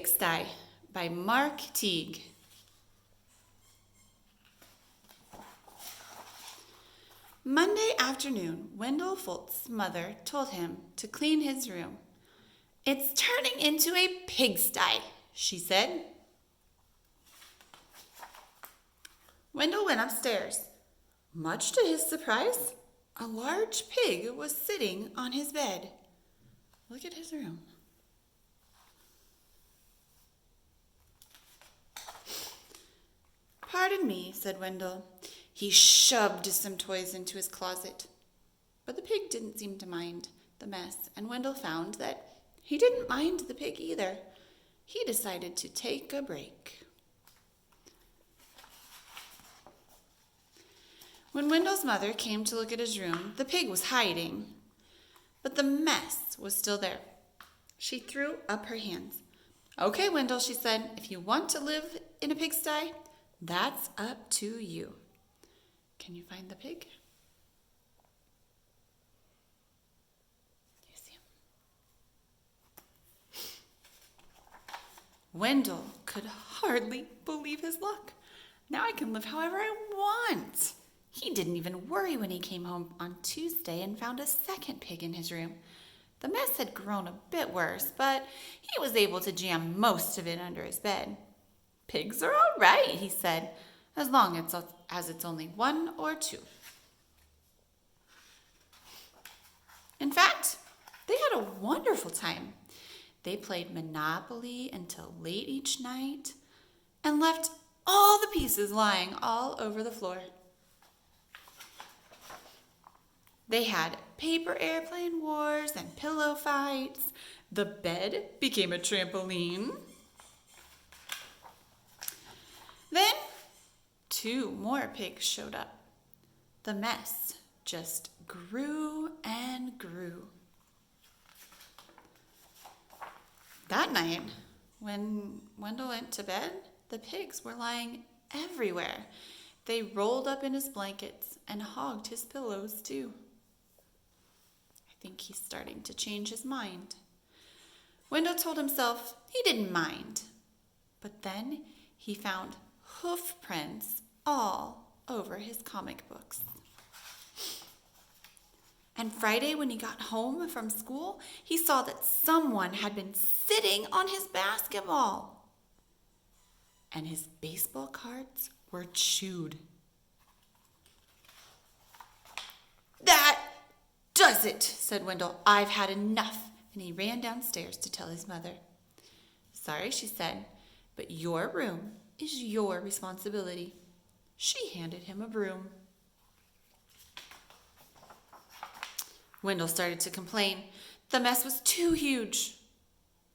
Pigsty by Teague. Monday afternoon, Wendell Folt's mother told him to clean his room. "It's turning into a pigsty," she said. Wendell went upstairs. Much to his surprise, a large pig was sitting on his bed. Look at his room. "Pardon me," said Wendell. He shoved some toys into his closet. But the pig didn't seem to mind the mess, and Wendell found that he didn't mind the pig either. He decided to take a break. When Wendell's mother came to look at his room, the pig was hiding, but the mess was still there. She threw up her hands. "Okay, Wendell," she said, "if you want to live in a pigsty, that's up to you." Can you find the pig? Do you see him? Wendell could hardly believe his luck. Now I can live however I want. He didn't even worry when he came home on Tuesday and found a second pig in his room. The mess had grown a bit worse, but he was able to jam most of it under his bed. "Pigs are all right," he said, "as long as it's only one or two." In fact, they had a wonderful time. They played Monopoly until late each night and left all the pieces lying all over the floor. They had paper airplane wars and pillow fights. The bed became a trampoline. Then 2 more pigs showed up. The mess just grew and grew. That night, when Wendell went to bed, the pigs were lying everywhere. They rolled up in his blankets and hogged his pillows too. I think he's starting to change his mind. Wendell told himself he didn't mind, but then he found hoof prints all over his comic books. And Friday, when he got home from school, he saw that someone had been sitting on his basketball. And his baseball cards were chewed. "That does it," said Wendell. "I've had enough." And he ran downstairs to tell his mother. "Sorry," she said, "but your room is your responsibility." She handed him a broom. Wendell started to complain. The mess was too huge.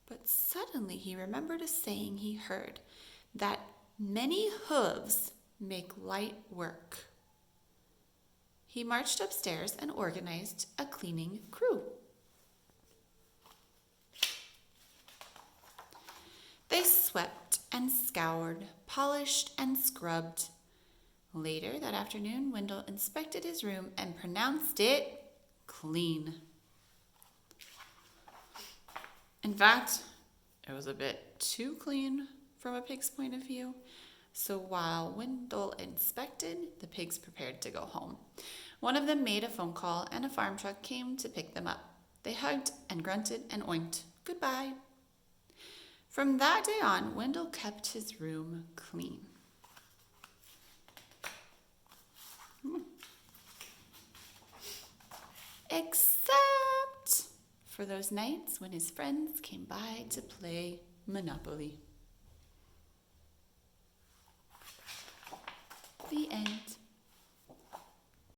But suddenly he remembered a saying he heard, that many hooves make light work. He marched upstairs and organized a cleaning crew. They swept and scoured, polished and scrubbed. Later that afternoon, Wendell inspected his room and pronounced it clean. In fact, it was a bit too clean from a pig's point of view. So while Wendell inspected, the pigs prepared to go home. One of them made a phone call and a farm truck came to pick them up. They hugged and grunted and oinked goodbye. From that day on, Wendell kept his room clean. Except for those nights when his friends came by to play Monopoly.